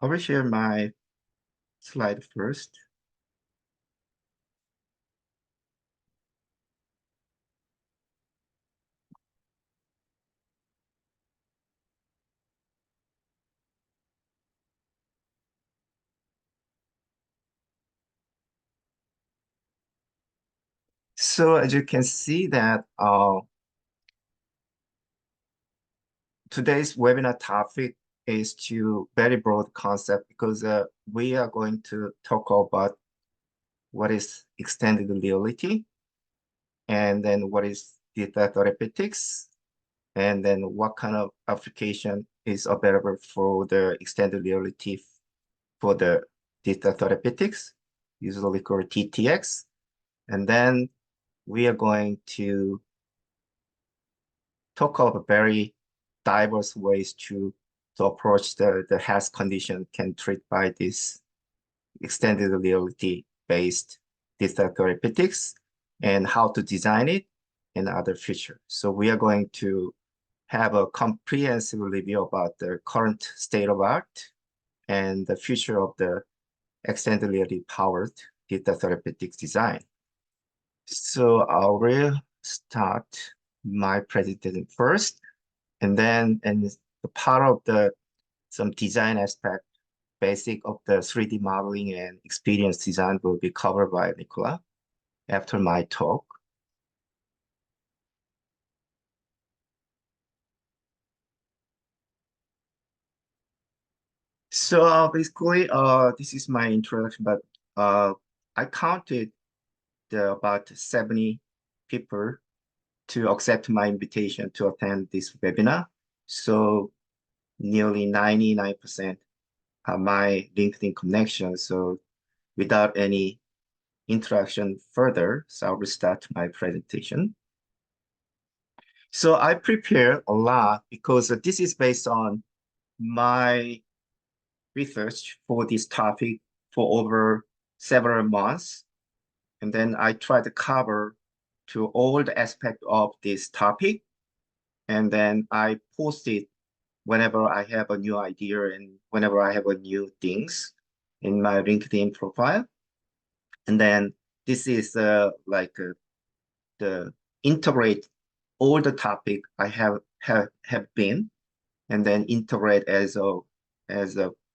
I will share my slide first. So as you can see that today's webinar topic is to very broad concept because we are going to talk about what is extended reality, and then what is digital therapeutics, and then what kind of application is available for the extended reality for the digital therapeutics, usually called DTx. And then we are going to talk about very diverse ways to approach the health condition can treat by this extended reality based digital therapeutics and how to design it and other features. So we are going to have a comprehensive review about the current state of art and the future of the extended reality powered digital therapeutics design. So I will start my presentation first, and then the part of the some design aspect, basic of the 3D modeling and experience design will be covered by Nicola after my talk. So basically, this is my introduction, but I counted about 70 people to accept my invitation to attend this webinar. So nearly 99% are my LinkedIn connection. So without any introduction further, so I will start my presentation. So I prepared a lot because this is based on my research for this topic for over several months. And then I try to cover to all the aspects of this topic. And then I post it whenever I have a new idea and whenever I have a new things in my LinkedIn profile. And then this is the integrate all the topic I have been, and then integrate as a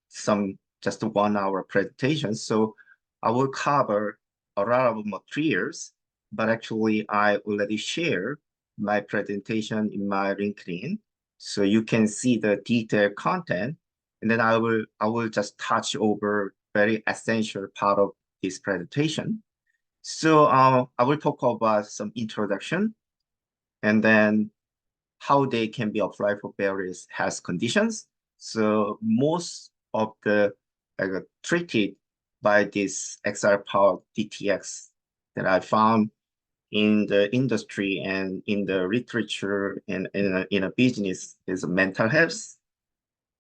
some just 1 hour presentation. So I will cover a lot of materials, but actually I already share my presentation in my LinkedIn, so you can see the detailed content, and then I will just touch over very essential part of this presentation. So I will talk about some introduction, and then how they can be applied for various health conditions. So most of the treated by this XR Powered DTx that I found in the industry and in the literature and in a business is mental health,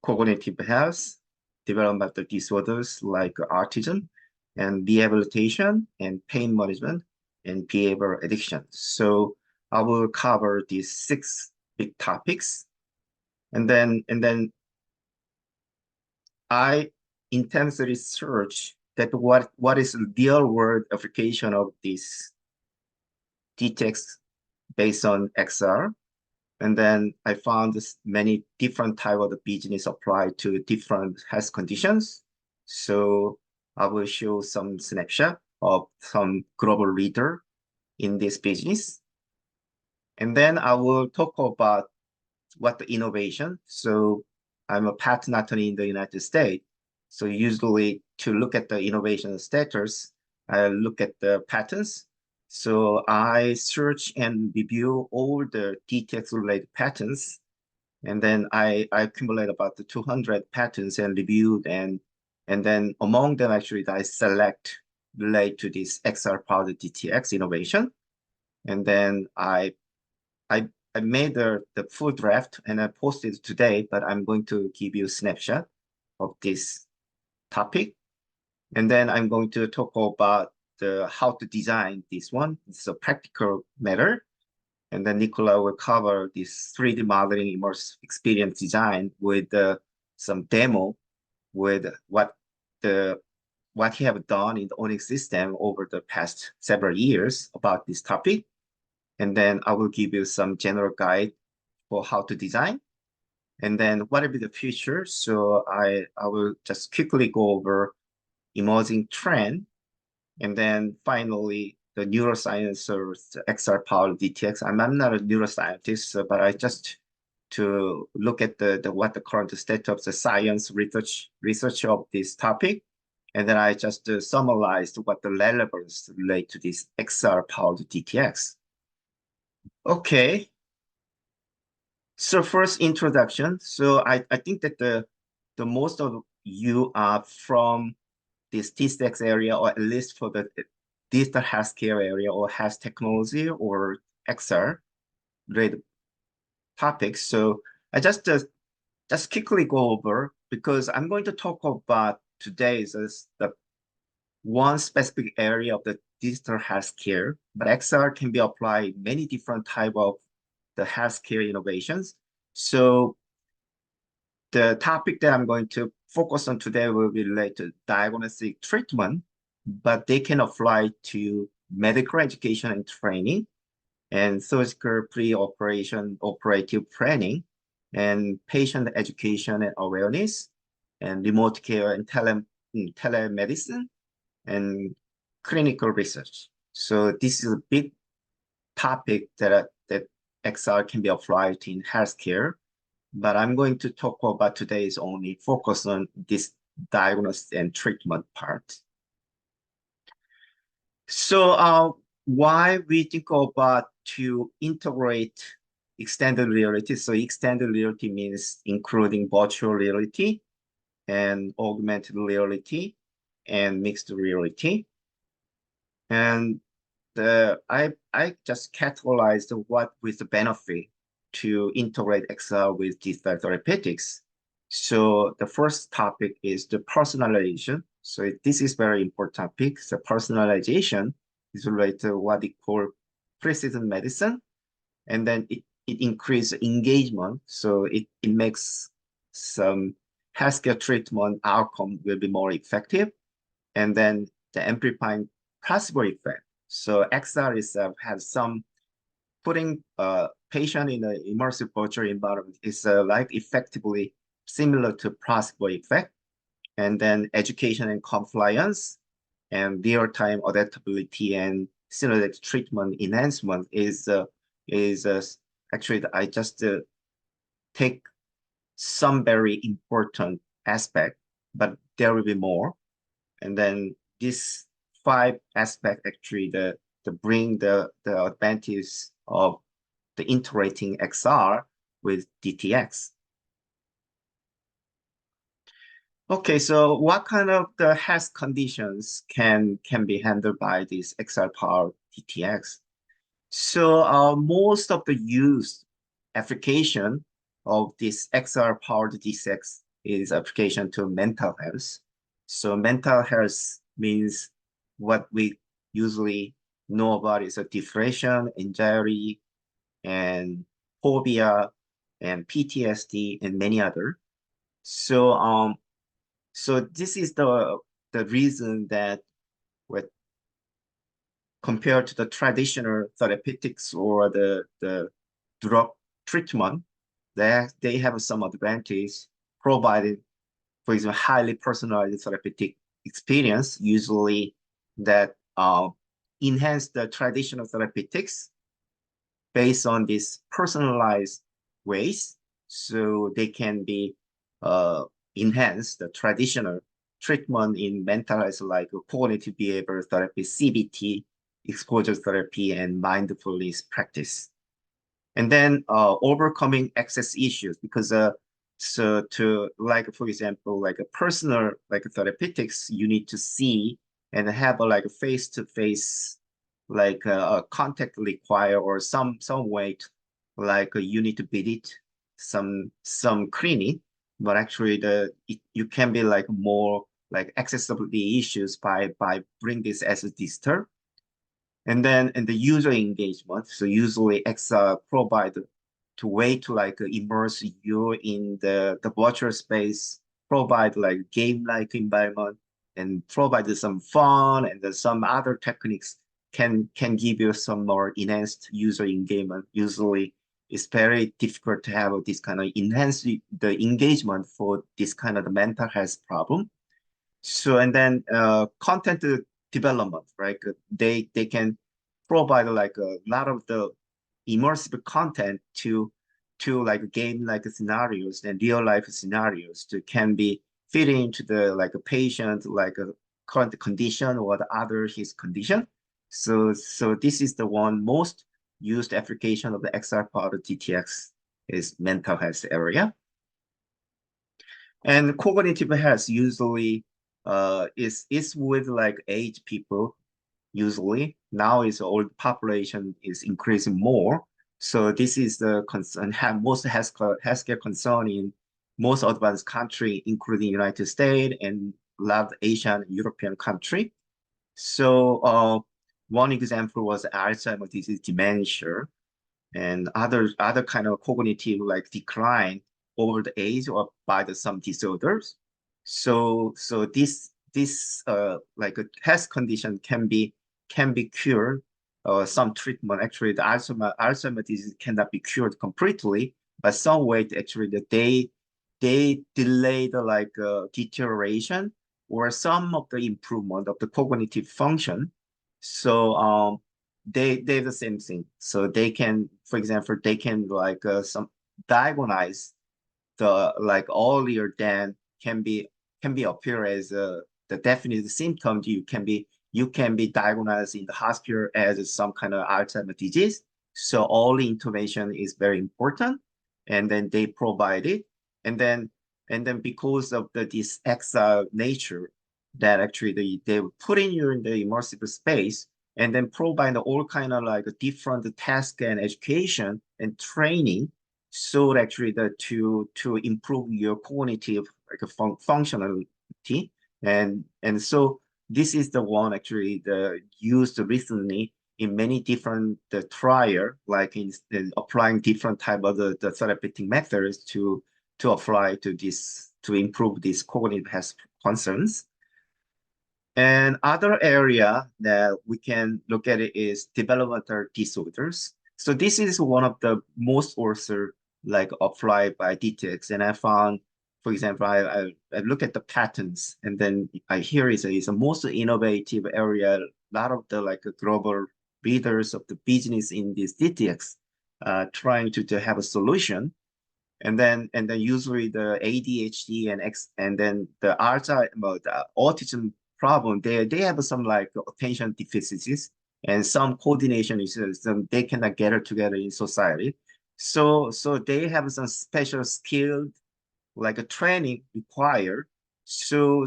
cognitive health, developmental disorders like autism, and rehabilitation and pain management and behavior addiction. So I will cover these 6 big topics. And then I intensely search that what is the real world application of this DTx based on XR. And then I found many different type of the business applied to different health conditions. So I will show some snapshot of some global leader in this business. And then I will talk about what the innovation. So I'm a patent attorney in the United States. So usually to look at the innovation status, I look at the patents. So I search and review all the DTx related patents. And then I accumulate about the 200 patents and reviewed, and then among them actually I select relate to this XR powered DTx innovation. And then I made the full draft and I posted it today, but I'm going to give you a snapshot of this topic. And then I'm going to talk about how to design this one. It's a practical matter. And then Nicola will cover this 3D modeling immersive experience design with some demo with what he have done in the Onyx system over the past several years about this topic. And then I will give you some general guide for how to design. And then what will be the future? So I will just quickly go over emerging trend. And then finally, the neuroscience or the XR Powered DTx. I'm not a neuroscientist, but I just to look at what the current state of the science research of this topic. And then I just summarized what the relevance relate to this XR Powered DTx. Okay. So first introduction. So I think that the most of you are from this DTx area, or at least for the digital healthcare area or health technology or XR related topics. So I just quickly go over, because I'm going to talk about today is the one specific area of the digital healthcare, but XR can be applied in many different type of the healthcare innovations. So the topic that I'm going to focus on today will be related to diagnostic treatment, but they can apply to medical education and training, and surgical pre-operation operative planning, and patient education and awareness, and remote care and telemedicine, and clinical research. So this is a big topic that XR can be applied in healthcare, but I'm going to talk about today is only focus on this diagnosis and treatment part. So why we think about to integrate extended reality? So extended reality means including virtual reality and augmented reality and mixed reality. And I just categorized what with the benefit to integrate XR with digital therapeutics. So the first topic is the personalization. So this is very important topic. So personalization is related to what they call precision medicine. And then it increases engagement. So it makes some healthcare treatment outcome will be more effective. And then the amplifying placebo effect. So XR itself has some putting a patient in an immersive virtual environment is like effectively similar to placebo effect. And then education and compliance and real-time adaptability and synergetic treatment enhancement is actually I just take some very important aspect, but there will be more. And then this 5 aspect actually the bring the advantage of the integrating XR with DTx. Okay, so what kind of the health conditions can be handled by this XR powered DTx? So most of the used application of this XR powered DTx is application to mental health. So mental health means what we usually know about is a depression, anxiety, and phobia, and PTSD, and many other. So so this is the reason that with compared to the traditional therapeutics or the drug treatment, they have some advantage provided, for example, highly personalized therapeutic experience, usually that enhance the traditional therapeutics based on these personalized ways. So they can be enhance the traditional treatment in mental health, like cognitive behavioral therapy, CBT, exposure therapy, and mindfulness practice. And then overcoming access issues, because so to like, for example, like a personal like therapeutics, you need to see and have a like face-to-face like a contact require, or some way to, like you need to visit some clinic, but actually you can be like more like accessibility issues by bring this as a digital. And then in the user engagement, so usually XR provide to way to like immerse you in the virtual space provide like game-like environment and provide some fun and then some other techniques can give you some more enhanced user engagement. Usually, it's very difficult to have this kind of enhance the engagement for this kind of mental health problem. So and then content development, right? They can provide like a lot of the immersive content to like game like scenarios and real life scenarios to can be fit into the like a patient like a current condition or the other his condition. So this is the one most used application of the XR Powered DTx is mental health area. And cognitive health usually is with like age people usually. Now is old population is increasing more. So this is the concern, have most healthcare concern in most advanced country, including United States and a lot of Asian European country. So one example was Alzheimer's disease dementia and other kind of cognitive like decline over the age or by the some disorders. So this like a health condition can be cured. Some treatment actually the Alzheimer's disease cannot be cured completely, but some way to actually they delay the like deterioration or some of the improvement of the cognitive function. So they the same thing. So they can, for example, they can like some diagnose the like earlier than can be appear as the definite symptoms. You can be diagnosed in the hospital as some kind of Alzheimer's disease. So all the information is very important, and then they provide it, and then because of this exile nature that actually they put in you in the immersive space and then provide all kind of like different task and education and training so actually to improve your cognitive like functionality and so this is the one actually the used recently in many different trial like in applying different type of the therapeutic methods to apply to this to improve these cognitive health concerns. And other area that we can look at it is developmental disorders. So this is one of the most also like applied by DTx. And I found, for example, I look at the patterns and then I hear is a most innovative area. A lot of the like global leaders of the business in this DTx trying to have a solution. And then usually the ADHD and then the Alzheimer's, the autism problem, they have some like attention deficits and some coordination issues. They cannot get together in society. So they have some special skill like a training required. So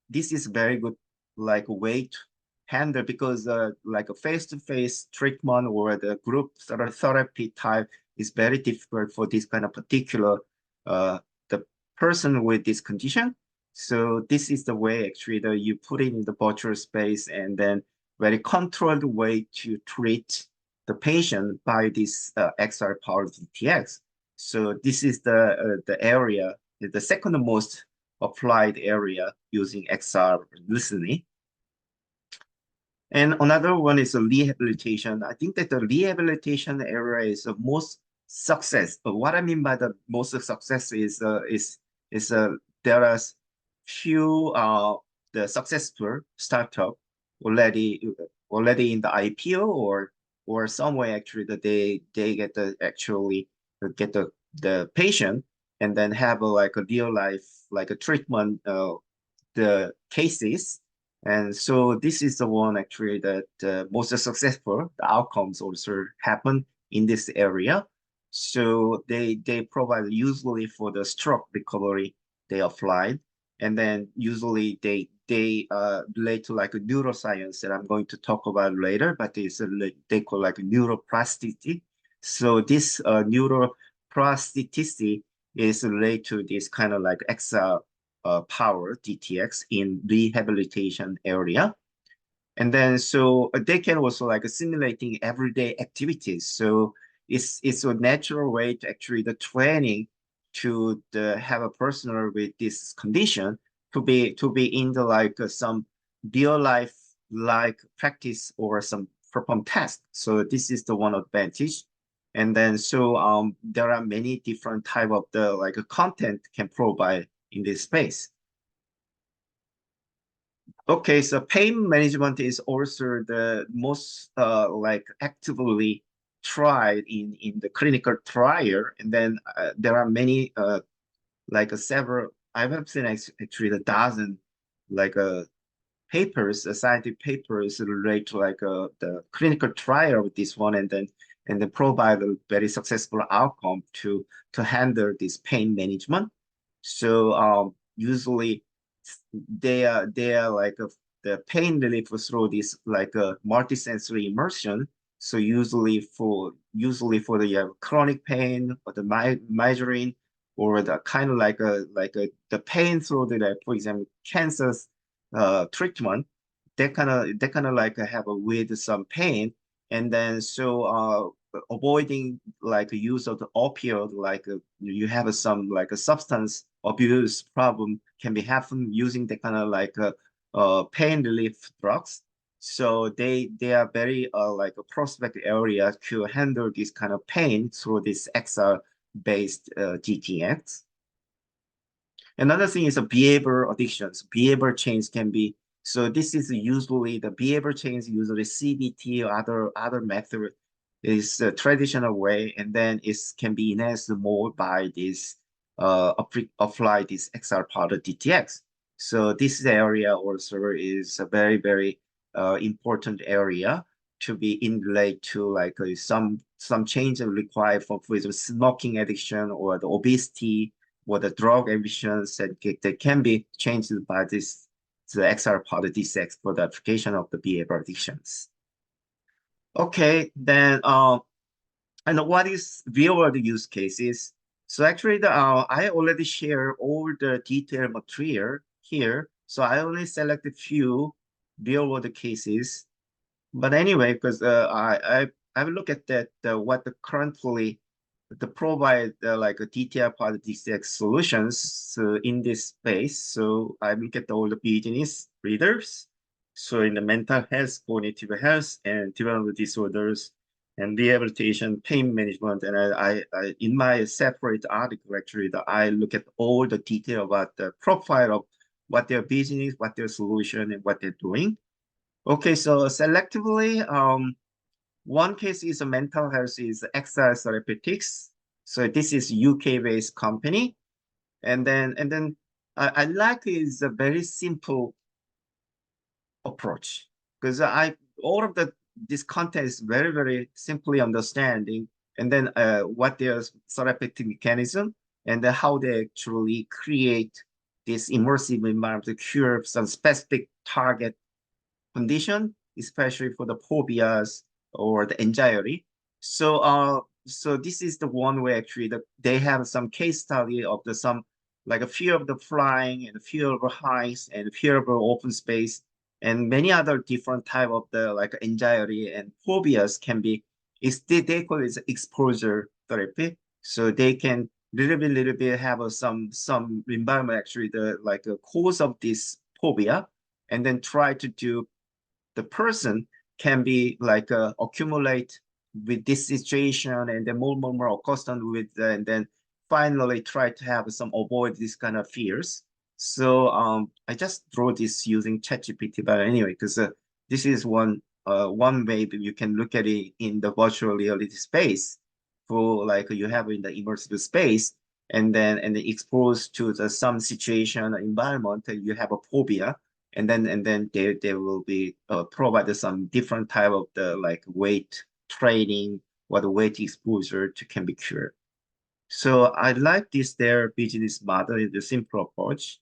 this is very good like a way to handle because like a face-to-face treatment or the group therapy type is very difficult for this kind of particular the person with this condition. So this is the way actually that you put it in the virtual space and then very controlled way to treat the patient by this XR powered DTx. So this is the area, the second most applied area using XR listening. And another one is a rehabilitation. I think that the rehabilitation area is the most success. But what I mean by the most success is there are few the successful startup already in the IPO or some way actually that they get the actually get the patient and then have a, like a real life like a treatment the cases. And so this is the one actually that most successful, the outcomes also happen in this area. So they provide usually for the stroke recovery, they applied. And then usually they relate to like a neuroscience that I'm going to talk about later, but it's they call like neuroplasticity. So this neuroplasticity is related to this kind of like XR Powered DTx in rehabilitation area. And then so they can also like simulating everyday activities. So it's a natural way to actually the training to have a person with this condition to be in the like some real life like practice or some perform test. So this is the one advantage. And then so there are many different type of the like content can provide in this space. Okay, so pain management is also the most like actively tried in the clinical trial, and then there are many like several. I have seen actually a dozen like papers, scientific papers relate to like the clinical trial with this one, and then provide a very successful outcome to handle this pain management. So usually they are like the pain relief through this like a multisensory immersion. So usually for the chronic pain or the migraine or the kind of like the pain through the like, for example cancer treatment, they kind of like have a with some pain, and then so avoiding like the use of the opioid, like you have some like a substance abuse problem can be happen using the kind of like pain relief drugs. So they are very like a prospect area to handle this kind of pain through this XR based DTx. Another thing is a behavior addictions. Behavior change can be, so this is usually the behavior change, usually CBT or other method is a traditional way, and then it can be enhanced more by this apply this XR Powered DTx. So this area also is a very important area to be in relate to like some change required for example smoking addiction or the obesity or the drug emissions that can be changed by this the XR Powered DTx for the application of the behavior addictions. Okay, then and what is real world use cases? So actually, I already share all the detailed material here. So I only select a few real world cases. But anyway, because I look at that what the currently to provide like a DTI part DCX solutions in this space. So I look at all the business leaders. So in the mental health, cognitive health, and developmental disorders, and rehabilitation, pain management, and I in my separate article actually, that I look at all the detail about the profile of what their business, what their solution, and what they're doing. Okay, so selectively, one case is a mental health is XR Therapeutics. So this is UK-based company. And then I like is a very simple approach because I all of the this content is very simply understanding, and then what their therapeutic mechanism and then how they actually create this immersive environment to cure some specific target condition, especially for the phobias or the anxiety. So this is the one way actually that they have some case study of the some like a fear of the flying and fear of heights and fear of open space and many other different type of the like anxiety and phobias can be is they call it exposure therapy. So they can little bit have some environment actually the like a cause of this phobia and then try to do the person can be like accumulate with this situation and then more accustomed with and then finally try to have some avoid this kind of fears. So I just draw this using ChatGPT, but anyway, because this is one way that you can look at it in the virtual reality space for like you have in the immersive space and then exposed to the some situation environment you have a phobia and then they will be provided some different type of the like weight training or the weight exposure to can be cured. So I like this their business model is the simple approach.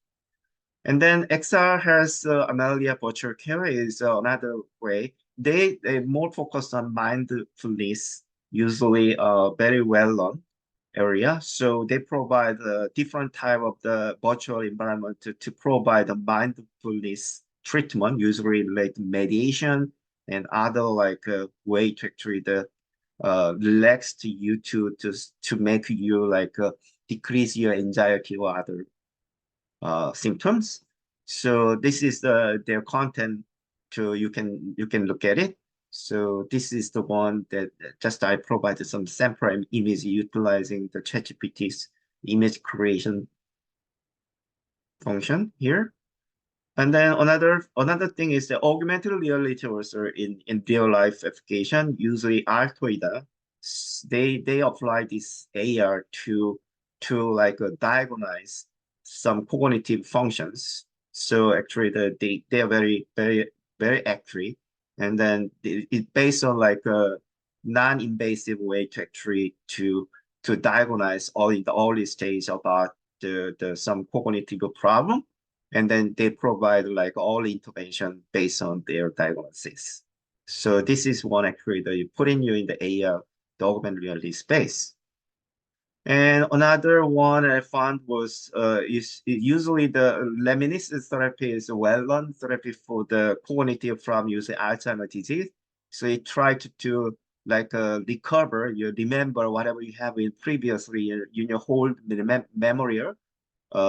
And then XR has Analia Virtual Care is another way. They more focus on mindfulness, usually very well known area. So they provide a different type of the virtual environment to provide a mindfulness treatment, usually like mediation and other like way to actually the relax to you to make you like decrease your anxiety or other symptoms. So this is their content. So you can look at it. So this is the one that just I provided some sample image utilizing the ChatGPT's image creation function here. And then another thing is the augmented reality also in real life application, usually Altoida, they apply this AR to like diagnose some cognitive functions. So actually they are very accurate. And then it's based on like a non-invasive way to actually to diagnose all in the early stage about the some cognitive problem, and then they provide like all intervention based on their diagnosis. So this is one actually that you put in you in the AR, the augmented reality space. And another one I found was is usually the reminiscence therapy is a well-known therapy for the cognitive from using Alzheimer's disease. So it tried to like recover, you remember whatever you have in previously in your whole memory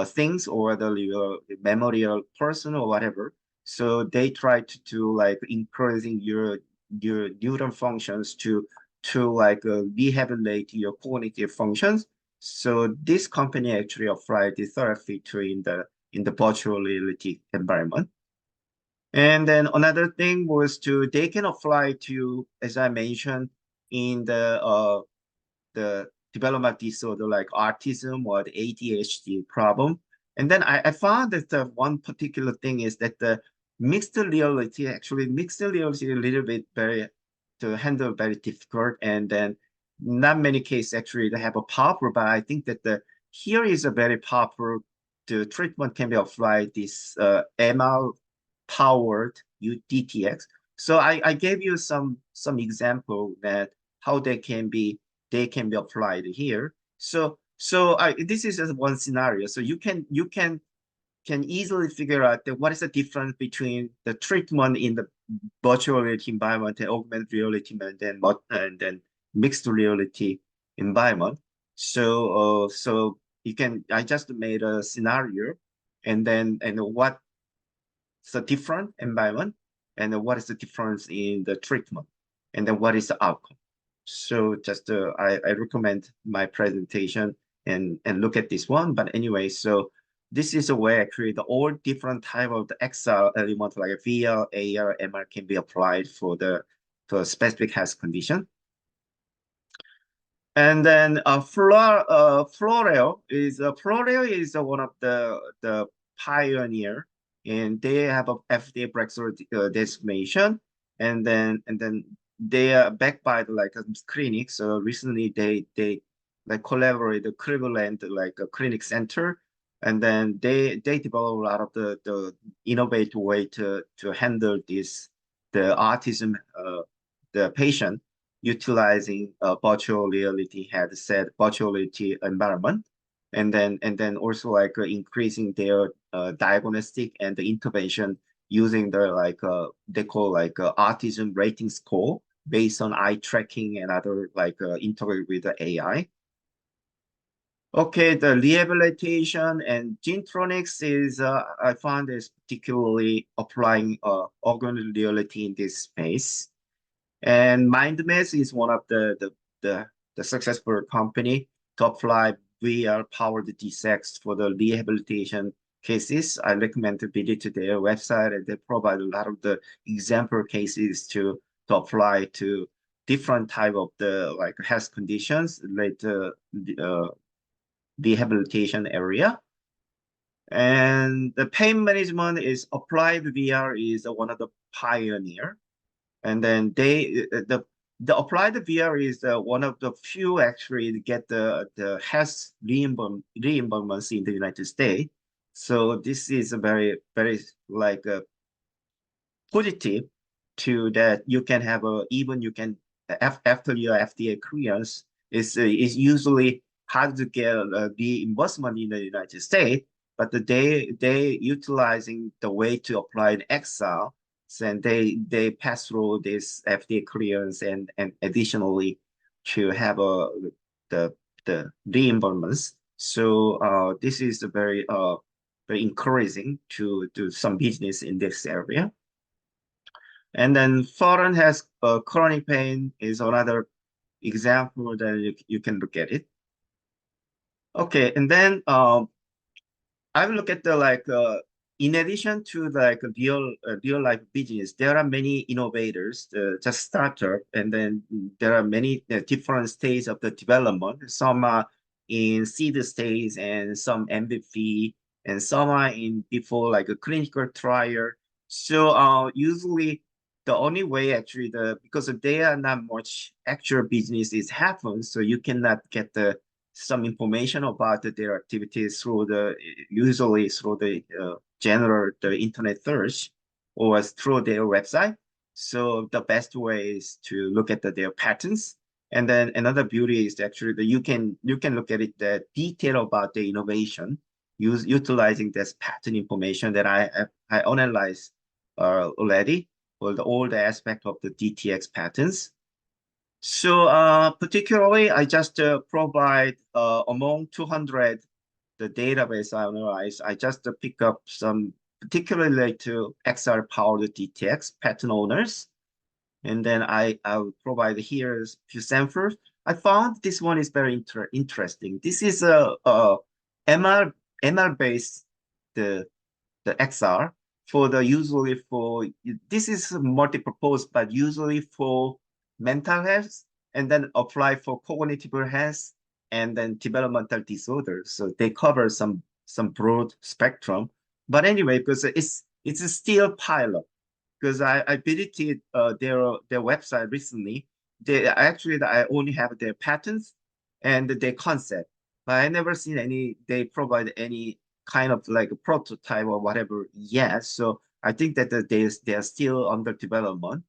things or the memorial person or whatever. So they try to like increasing your neuron functions to like rehabilitate your cognitive functions. So this company actually applied the therapy to in the virtual reality environment. And then another thing was to they can apply to, as I mentioned, in the development disorder like autism or the ADHD problem. And then I found that the one particular thing is that the mixed reality, actually mixed reality a little bit very to handle very difficult. And then not many cases actually they have a powerful, but I think that the here is a very powerful, the treatment can be applied this ML powered DTx. So I gave you some example that how they can be applied here. So this is just one scenario. So you can easily figure out that what is the difference between the treatment in the virtual reality environment and augmented reality and then mixed reality environment. So you can I just made a scenario and what's the different environment and what is the difference in the treatment and then what is the outcome. So just I recommend my presentation and look at this one. But anyway, so this is a way I create all different type of the XR element like VR, AR, MR can be applied for the for a specific health condition. And then Florio is one of the pioneer, and they have a FDA breakthrough designation, and then they are backed by the like clinic. So recently they like collaborate the equivalent like a clinic center, and then they develop a lot of the innovative way to handle this the autism the patient utilizing a virtual reality headset, virtual reality environment, and then also like increasing their diagnostic and the intervention using the like they call like autism rating score based on eye tracking and other like integrate with the AI. Okay, the rehabilitation and Gentronics is I found is particularly applying augmented reality in this space. And MindMass is one of the successful company to apply VR powered DTx for the rehabilitation cases. I recommend to visit to their website, and they provide a lot of the example cases to apply to different type of the like health conditions related to rehabilitation area. And the pain management is applied VR is one of the pioneer. And then the applied VR is one of the few actually to get the health reimbursements in the United States. So this is a very like a positive to that you can have a even you can after your FDA clearance is usually hard to get a reimbursement in the United States, but they utilizing the way to apply an XR, and they pass through this FDA clearance and additionally to have a the reimbursements So this is very encouraging to do some business in this area. And then foreign has chronic pain is another example that you can look at it. Okay, and then I look at the in addition to like a real life business, there are many innovators, just startup, and then there are many different stages of the development. Some are in seed stage, and some MVP, and some are in before like a clinical trial. So usually the only way actually because there are not much actual business is happen, so you cannot get some information about their activities through usually through the general the internet search or through their website. So the best way is to look at their patterns. And then another beauty is actually that you can look at it the detail about the innovation utilizing this pattern information that I analyzed already for all the aspect of the DTx patterns. So particularly, I just provide among 200 the database I analyze. I just pick up some particularly to XR Powered DTx pattern owners, and then I'll provide here a few samples. I found this one is very interesting. This is a MR based the XR for the usually for this is multi-purpose, but usually for mental health and then apply for cognitive health and then developmental disorders. So they cover some broad spectrum. But anyway, because it's still pilot because I visited their website recently. They actually I only have their patents and their concept, but I never seen any. They provide any kind of like a prototype or whatever yet. So I think that they are still under development,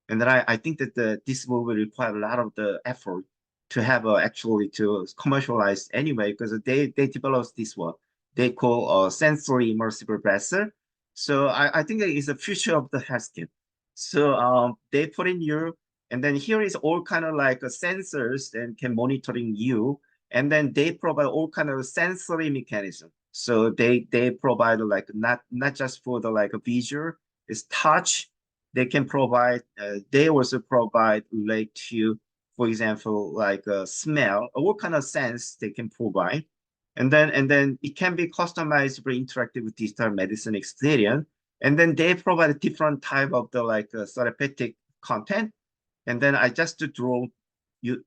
and then I think that this will require a lot of the effort to have actually to commercialize anyway because they developed this one they call sensory immersive bracer. So I think that is the future of the healthcare. So they put in you, and then here is all kind of like sensors and can monitoring you, and then they provide all kind of sensory mechanism. So they provide like not just for the like a visual, it's touch. They can provide. They also provide like to, for example, like a smell or what kind of sense they can provide, and then it can be customized for interactive digital medicine experience. And then they provide a different type of the like therapeutic content. And then I just draw you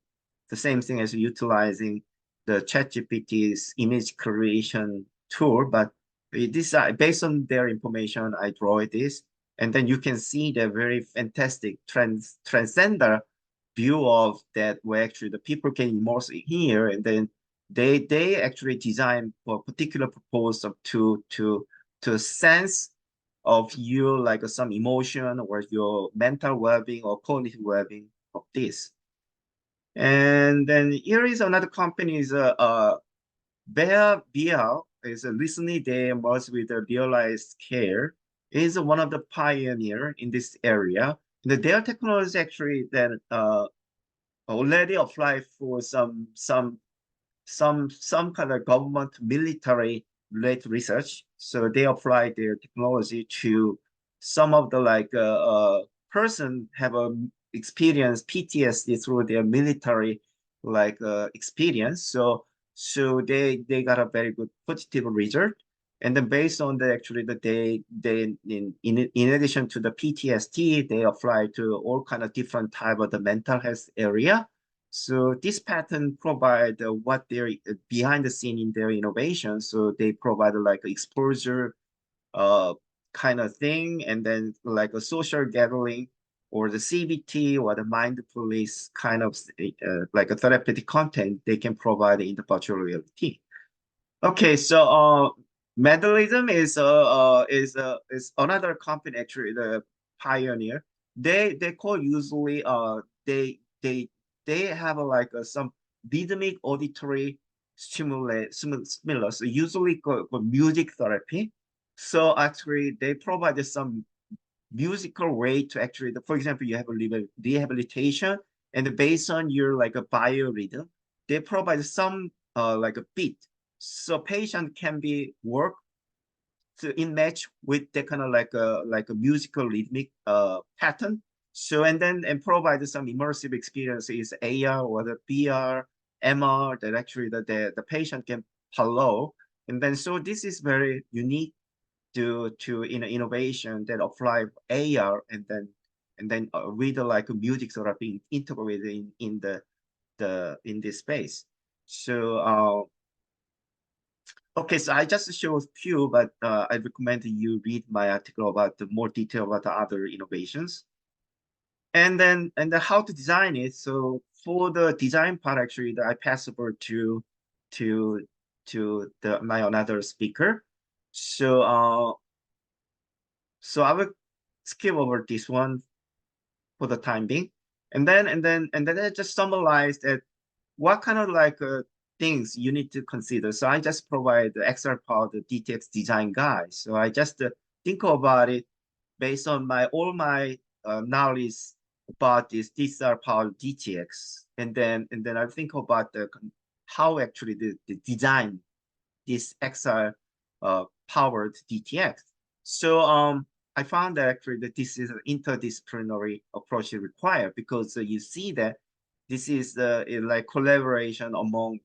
the same thing as utilizing the ChatGPT's image creation tool, but this based on their information, I draw this, and then you can see the very fantastic transcender view of that where actually the people can immerse here, and then they actually design for a particular purpose of to sense of you like some emotion or your mental well-being or cognitive well-being of this. And then here is another company is BehaVR is recently they merged with Realizedcare is one of the pioneer in this area. Their technology actually then already applied for some kind of government military related research. So they apply their technology to some of the like person have a experience PTSD through their military like experience. So they got a very good positive result. And then based on the actually the they in addition to the PTSD, they apply to all kind of different type of the mental health area. So this pattern provide what they're behind the scene in their innovation. So they provide like exposure uh, kind of thing, and then like a social gathering or the CBT or the mindfulness kind of like a therapeutic content they can provide in the virtual reality. Okay, so Medrhythms is another company actually the pioneer. They call usually they have like some rhythmic auditory stimulus usually called music therapy. So actually they provide some musical way to actually for example you have a rehabilitation and based on your like a biorhythm they provide some like a beat So patient can be work to in match with the kind of like a musical rhythmic pattern. So and provide some immersive experiences, AR or the VR, MR that actually the patient can follow. And then so this is very unique to innovation that apply AR and then with like music therapy integrated in in this space. So okay, so I just showed a few, but I recommend you read my article about the more detail about the other innovations. And then how to design it. So for the design part, actually, I pass over to my another speaker. So so I will skip over this one for the time being, and then I just summarize that what kind of things you need to consider. So I just provide the XR Powered DTx design guide. So I just think about it based on my knowledge about this XR Powered DTx, and then I think about the how actually the design this XR powered DTx. So I found that actually that this is an interdisciplinary approach required because you see that this is like collaboration among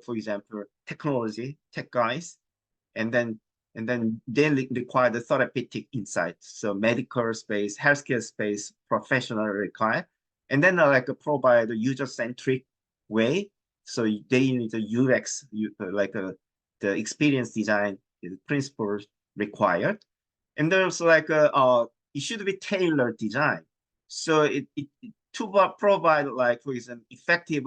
for example tech guys, and then they require the therapeutic insight. So medical space, healthcare space, professional require, and then provide a user-centric way. So they need a UX, the experience design is principles required. And there's it should be tailored design. So it to provide for example effective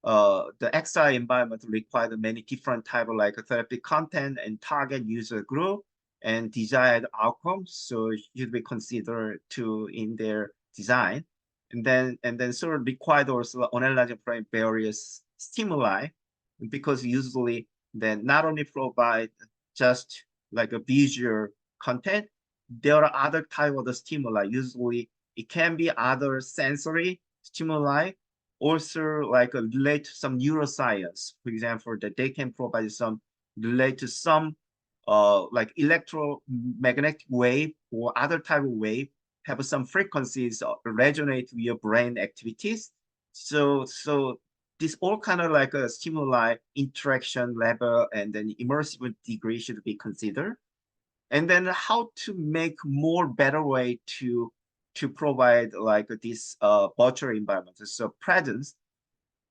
the XR environment requires many different type of therapy content and target user group and desired outcomes. So it should be considered to in their design. And then sort of required also analyzing various stimuli because usually then not only provide just like a visual content, there are other type of the stimuli. Usually it can be other sensory stimuli also relate to some neuroscience. For example, that they can provide some relate to some like electromagnetic wave or other type of wave have some frequencies resonate with your brain activities. So this all kind of like a stimuli interaction level and then immersive degree should be considered. And then how to make more better way to provide like this virtual environment. So presence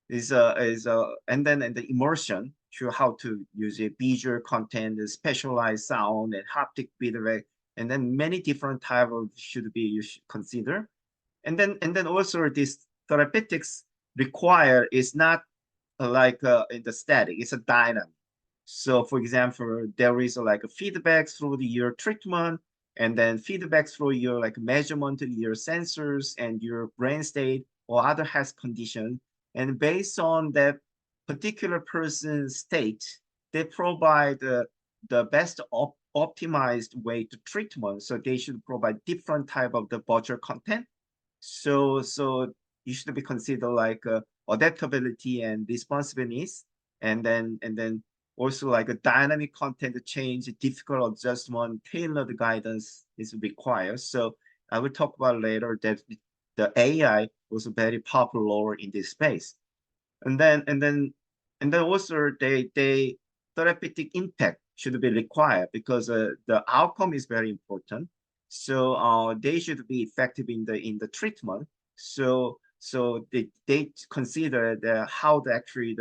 and the immersion to how to use a visual content, specialized sound and haptic feedback, and then many different type of should be you should consider. And then also this therapeutics require is not in the static, it's a dynamic. So for example, there is like a feedback through your treatment and then feedback through your measurement, your sensors and your brain state or other health condition. And based on that particular person's state, they provide the best optimized way to treatment. So they should provide different type of the virtual content. So you should be considered adaptability and responsiveness, and then also like a dynamic content change, difficult adjustment, tailored guidance is required. So I will talk about later that the AI was very popular in this space. And then also they therapeutic impact should be required because the outcome is very important. So they should be effective in the treatment. So they consider how to actually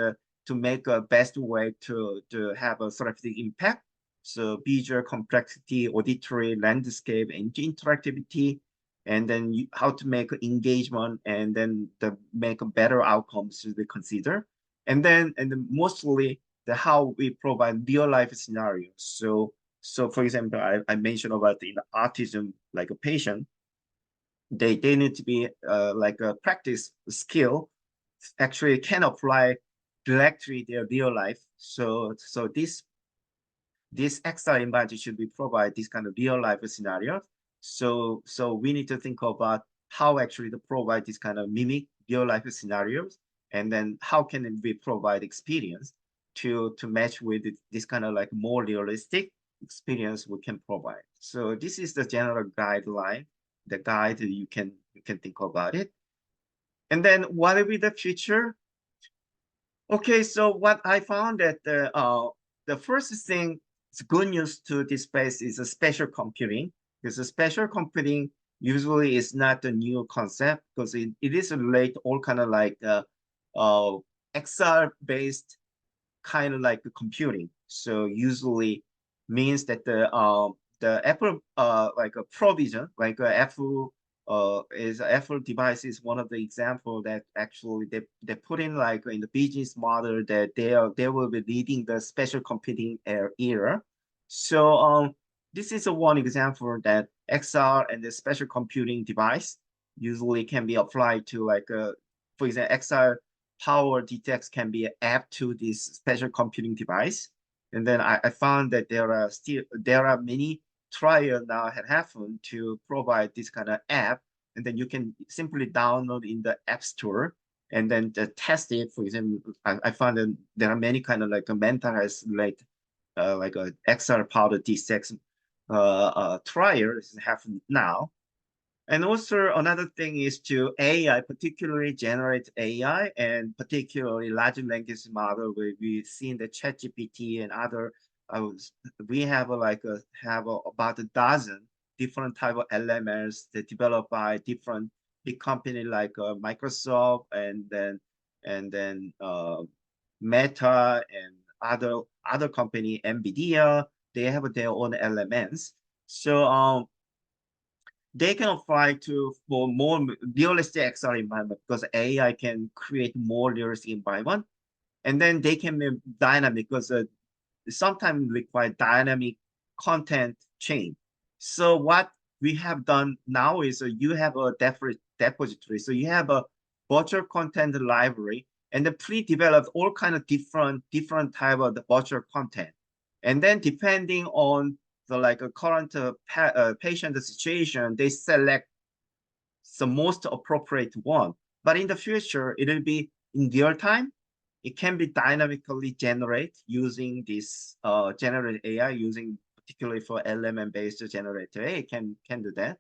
to make a best way to have a therapeutic impact. So visual complexity, auditory landscape, and interactivity, and then how to make engagement, and then make better outcomes should be considered. And then mostly the how we provide real life scenarios. So for example, I mentioned about the autism like a patient, they need to be like a practice skill actually can apply directly their real life. So this extra environment should be provide this kind of real life scenario. So we need to think about how actually to provide this kind of mimic real life scenarios, and then how can we provide experience. to match with this kind of like more realistic experience we can provide. So this is the general guideline, the guide you can think about it. And then what will be the future? Okay, so what I found that the first thing, it's good news to this space is a spatial computing, because the spatial computing usually is not a new concept, because it is relate all kind of like XR based kind of like computing. So usually means that the Apple like a provision, like Apple Apple device is one of the example that actually they put in like in the business model that they will be leading the spatial computing era. So this is a one example that XR and the spatial computing device usually can be applied to like for example XR Powered DTx can be app to this spatial computing device. And then I found that there are many trials now have happened to provide this kind of app, and then you can simply download in the App Store and then test it. For example, I found that there are many kind of like a mental health like a XR Powered DTx trials happen now. And also another thing is to AI, particularly generate AI and particularly large language model where we've seen the ChatGPT and other, we have about a dozen different type of LMS that developed by different big company like Microsoft and then Meta and other company, NVIDIA, they have their own LMS. So they can apply to for more realistic XR environment because AI can create more realistic environment, and then they can be dynamic because sometimes require dynamic content chain. So what we have done now is you have a depository. So you have a virtual content library and the pre-developed all kind of different type of the virtual content. And then depending on the like a current patient situation, they select the most appropriate one. But in the future, it will be in real time. It can be dynamically generated using this generated AI, using particularly for LLM-based generated AI can do that.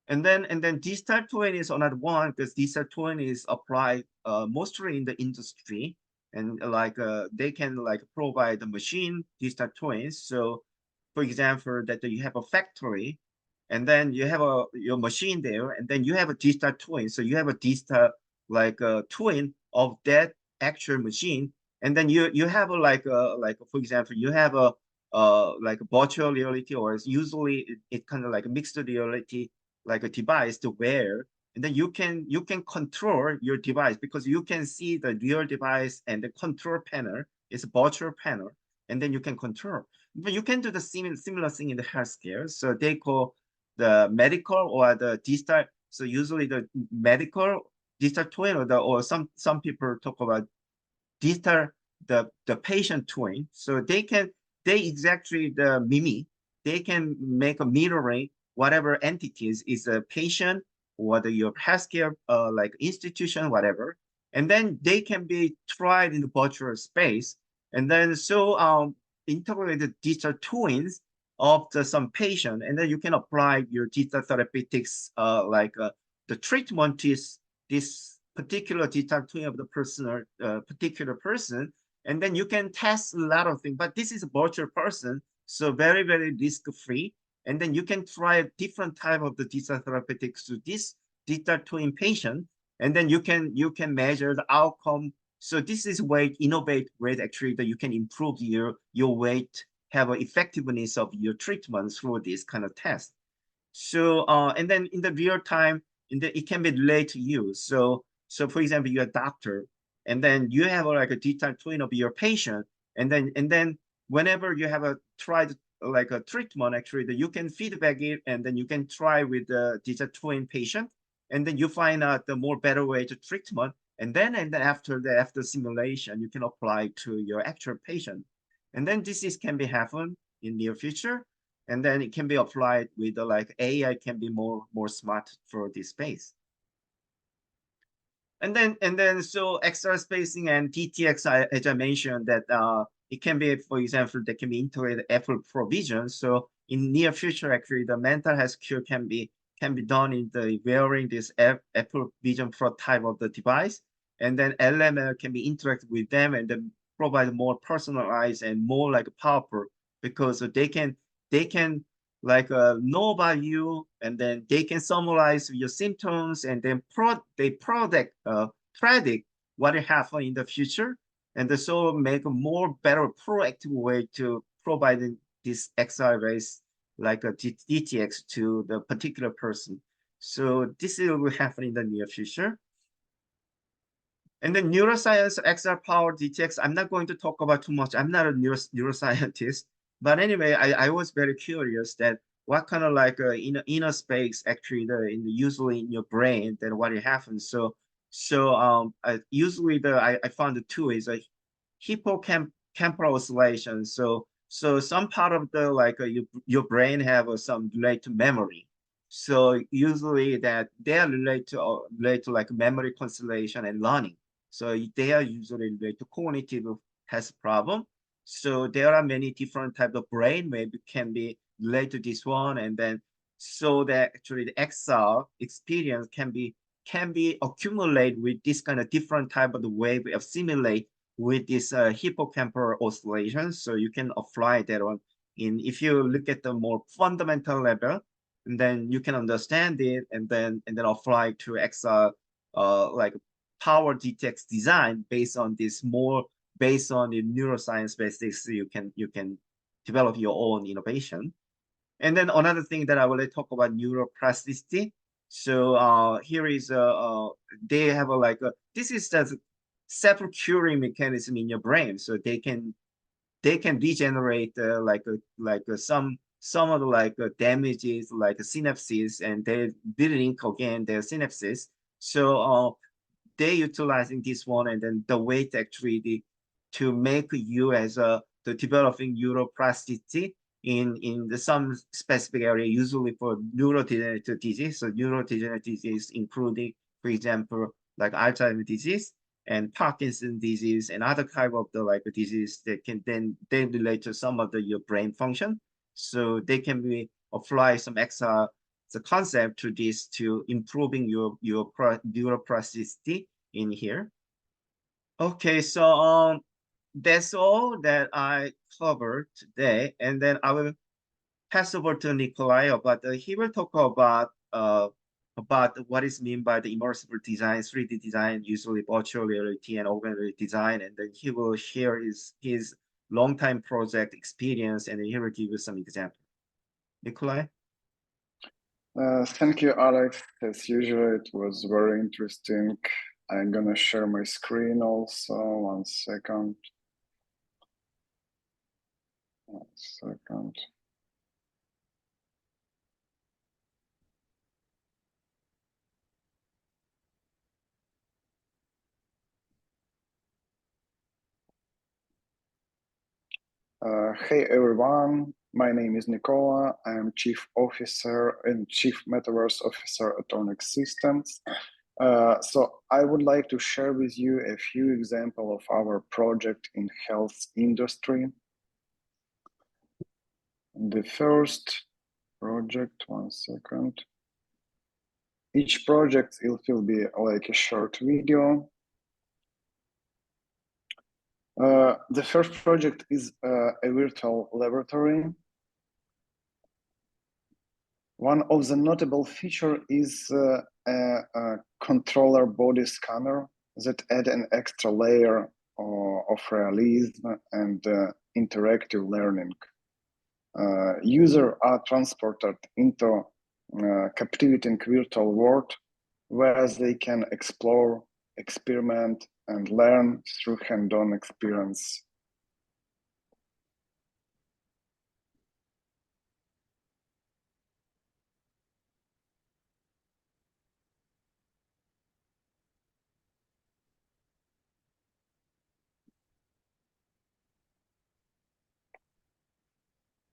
And then digital twin is another one because digital twin is applied mostly in the industry, and like they can like provide the machine digital twins. So for example, that you have a factory and then you have your machine there, and then you have a digital twin. So you have a digital like a twin of that actual machine, and then you have a like for example, you have a like a virtual reality, or it's usually it kind of like a mixed reality, like a device to wear, and then you can control your device because you can see the real device and the control panel is a virtual panel, and then you can control. But you can do the similar thing in the healthcare. So they call the medical or the digital. So usually the medical digital twin or some people talk about digital the patient twin. So they exactly the mimic. They can make a mirroring whatever entities is a patient or your healthcare like institution, whatever. And then they can be tried in the virtual space. And then so integrated digital twins of some patient, and then you can apply your digital therapeutics the treatment is this particular digital twin of the person particular person, and then you can test a lot of things. But this is a virtual person, so very risk free, and then you can try different type of the digital therapeutics to this digital twin patient, and then you can measure the outcome. So this is way innovate way actually that you can improve your weight, have an effectiveness of your treatment through this kind of test. So and then in the real time, it can be related to you. So for example, you're a doctor, and then you have like a digital twin of your patient, and then whenever you have a tried like a treatment, actually, that you can feedback it, and then you can try with the digital twin patient, and then you find out the more better way to treatment, and then after simulation, you can apply to your actual patient, and then this can be happen in near future, and then it can be applied with like AI can be more smart for this space. And then so XR spacing and DTx, as I mentioned, that it can be, for example, that can be integrated Apple Provision. So in near future, actually, the mental health care can be done in the wearing this Apple Vision Pro type of the device, and then LML can be interacted with them and then provide more personalized and more like powerful, because they can like know about you, and then they can summarize your symptoms, and then predict what will happen in the future, and so make a more better proactive way to provide this XR based like a DTx to the particular person. So this will happen in the near future. And then neuroscience XR Powered DTx, I'm not going to talk about too much. I'm not a neuroscientist, but anyway, I was very curious that what kind of like inner space actually usually in your brain, then what it happens. Usually I found the two is a hippocampal oscillation. So some part of the like your brain have some relate to memory. So usually that they are relate to like memory consolidation and learning. So they are usually related to cognitive health problem. So there are many different types of brain maybe can be related to this one, and then so that actually the XR experience can be accumulated with this kind of different type of the way we assimilate with this hippocampal oscillation. So you can apply that on in if you look at the more fundamental level, and then you can understand it, and then apply to XR like Powered DTx design based on this more based on the neuroscience basics. You can develop your own innovation. And then another thing that I want to talk about neuroplasticity. So here is they have a like a this is the self-curing mechanism in your brain. So they can regenerate some of the like damages like synapses, and they relink again their synapses. So they utilizing this one, and then the way to actually to make you as a the developing neuroplasticity in the some specific area, usually for neurodegenerative disease. So neurodegenerative disease including, for example, like Alzheimer's disease and Parkinson's disease and other type of the like disease that can then relate to some of the your brain function. So they can be apply some extra the concept to this to improving your neuroplasticity in here. Okay, so that's all that I covered today, and then I will pass over to Nikolai, but he will talk about what is meant by the immersive design, 3D design, usually virtual reality and augmented design, and then he will share his long time project experience, and then he will give you some example. Nikolai? Thank you, Alex. As usual, it was very interesting. I'm gonna share my screen also. 1 second. 1 second. Hey everyone, my name is Nicola. I am Chief Officer and Chief Metaverse Officer at Onyx Systems. So I would like to share with you a few examples of our project in health industry. The first project, 1 second. Each project will be like a short video. The first project is a virtual laboratory. One of the notable features is a controller body scanner that add an extra layer of realism and interactive learning. Users are transported into captivating virtual world where they can explore, experiment, and learn through hands-on experience.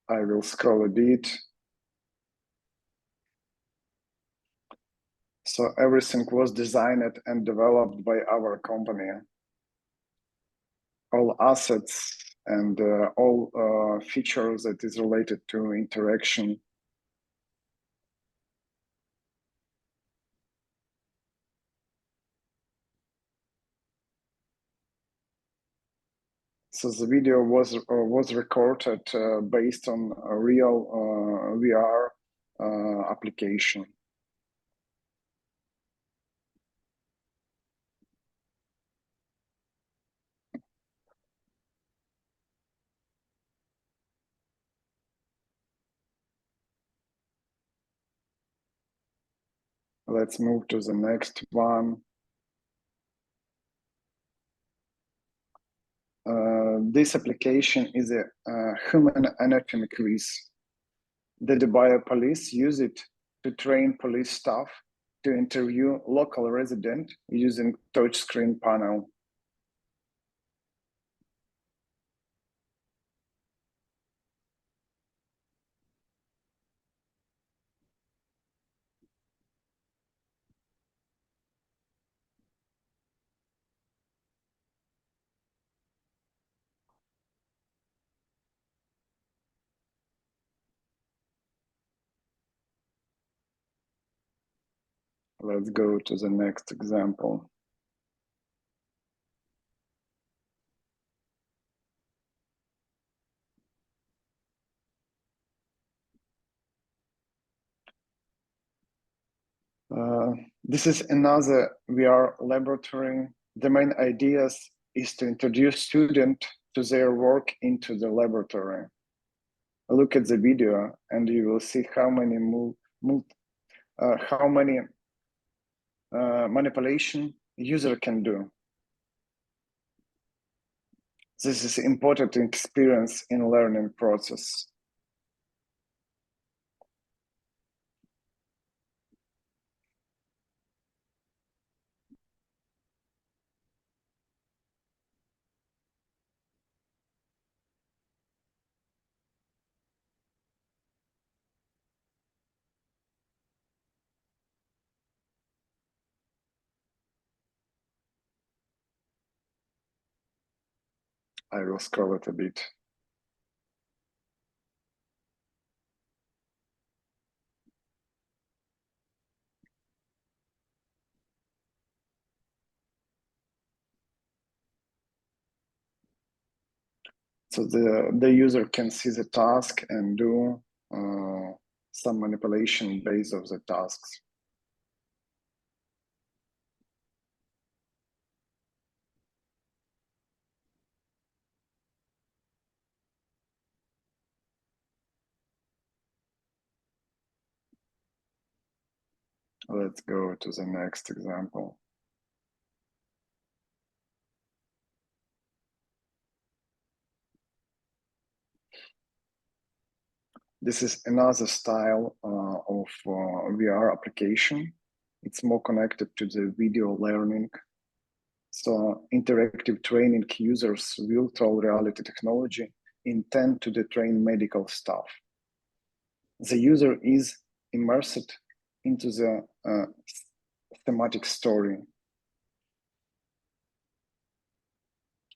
I will scroll a bit. So everything was designed and developed by our company. All assets and all features that is related to interaction. So the video was recorded based on a real VR application. Let's move to the next one. This application is a human anatomy quiz. The Dubai police use it to train police staff to interview local resident using touchscreen panel. Let's go to the next example. This is another VR laboratory. The main idea is to introduce students to their work into the laboratory. Look at the video and you will see how many manipulation user can do. This is important experience in learning process. I will scroll it a bit. So the user can see the task and do some manipulation based on the tasks. Let's go to the next example. This is another style of VR application. It's more connected to the video learning. So interactive training users virtual reality technology intend to train medical staff. The user is immersed into the thematic story.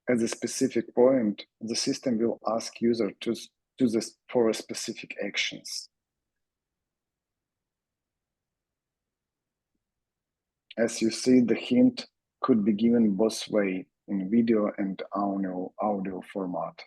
At a specific point, the system will ask user to do this for specific actions. As you see, the hint could be given both way in video and audio format.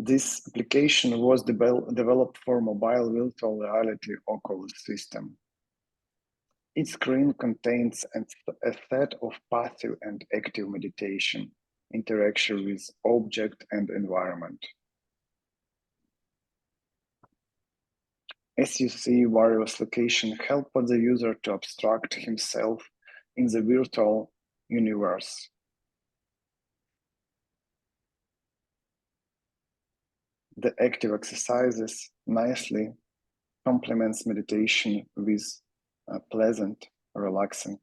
This application was developed for mobile virtual reality Oculus system. Its screen contains a set of passive and active meditation, interaction with object and environment. As you see, various locations help the user to abstract himself in the virtual universe. The active exercises nicely complements meditation with pleasant, relaxing.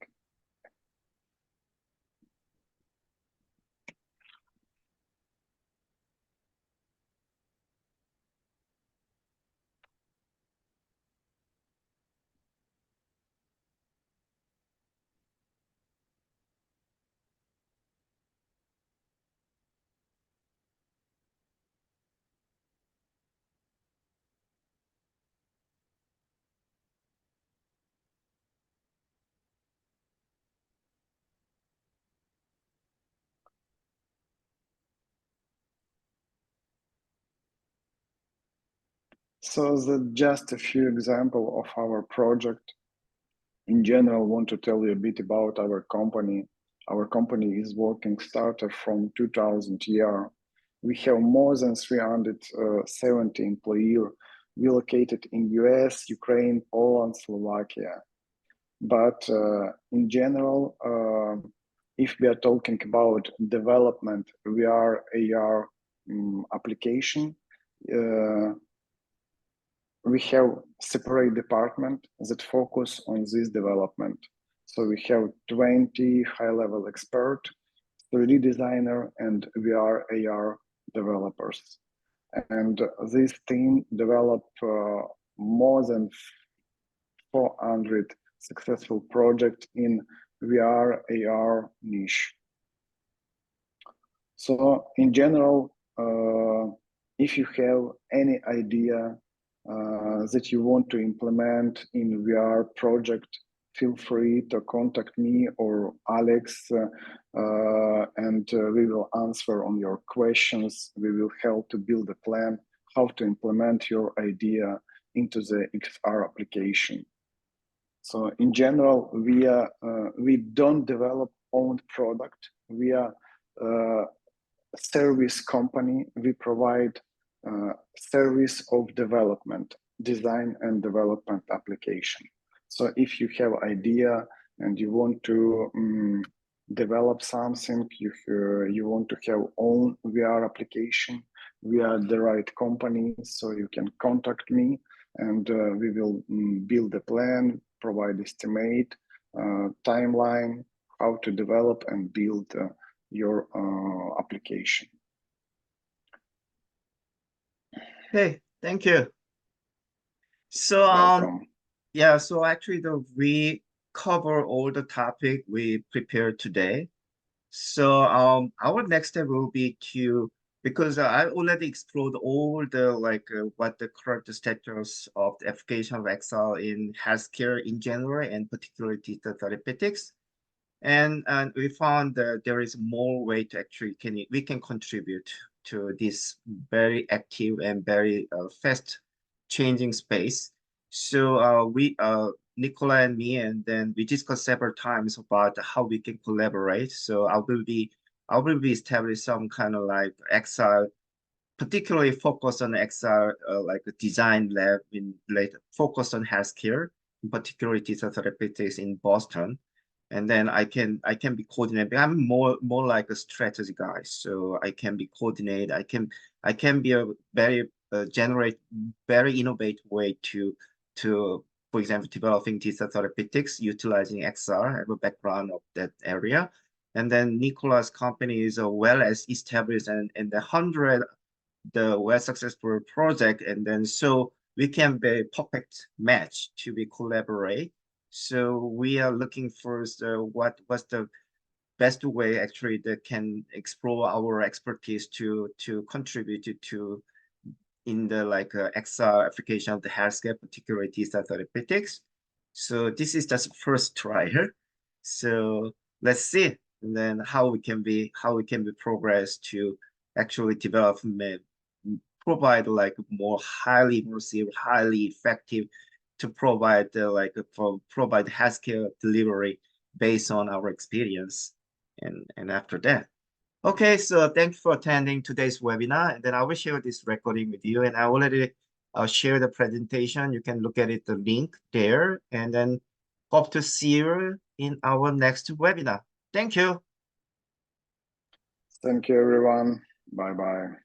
So that's just a few examples of our project. In general, want to tell you a bit about our company. Our company is working started from 2000 year. We have more than 370 employees. We located in US, Ukraine, Poland, Slovakia. But in general, if we are talking about development, we are AR application. We have separate department that focus on this development. So we have 20 high-level expert, 3D designer, and VR AR developers. And this team developed more than 400 successful projects in VR AR niche. So in general, if you have any idea that you want to implement in VR project, feel free to contact me or Alex, and we will answer on your questions. We will help to build a plan how to implement your idea into the XR application. So in general, we don't develop own product. We are a service company. We provide service of development, design and development application. So if you have idea and you want to develop something, you want to have own VR application, we are the right company, so you can contact me and we will build a plan, provide estimate, timeline, how to develop and build your application. Okay, thank you. So Welcome. yeah, so actually we cover all the topic we prepared today. So our next step will be to, because I already explored all the what the current status of the application of XR in healthcare in general and particularly digital therapeutics. And we found that there is more way to actually we can contribute to this very active and very fast changing space. So Nicola and me, and then we discussed several times about how we can collaborate. So I will be establish some kind of like XR, particularly focused on XR, like a design lab in focused on healthcare, in particular digital therapeutics in Boston. And then I can be coordinated. I'm more like a strategy guy, so I can be coordinated. I can be a very generate very innovative way to for example developing digital therapeutics utilizing XR. I have a background of that area, and then Nicola's company is a well as established and the well successful project, and then so we can be a perfect match to be collaborate. So we are looking for what's the best way actually that can explore our expertise to contribute to in the XR application of the healthcare, particularly digital therapeutics. So this is just first trial. So let's see, and then how we can be progress to actually develop provide like more highly immersive, highly effective to provide provide healthcare delivery based on our experience. And after that. Okay, so thanks for attending today's webinar. And then I will share this recording with you. And I already share the presentation. You can look at it, the link there. And then hope to see you in our next webinar. Thank you. Thank you, everyone. Bye-bye.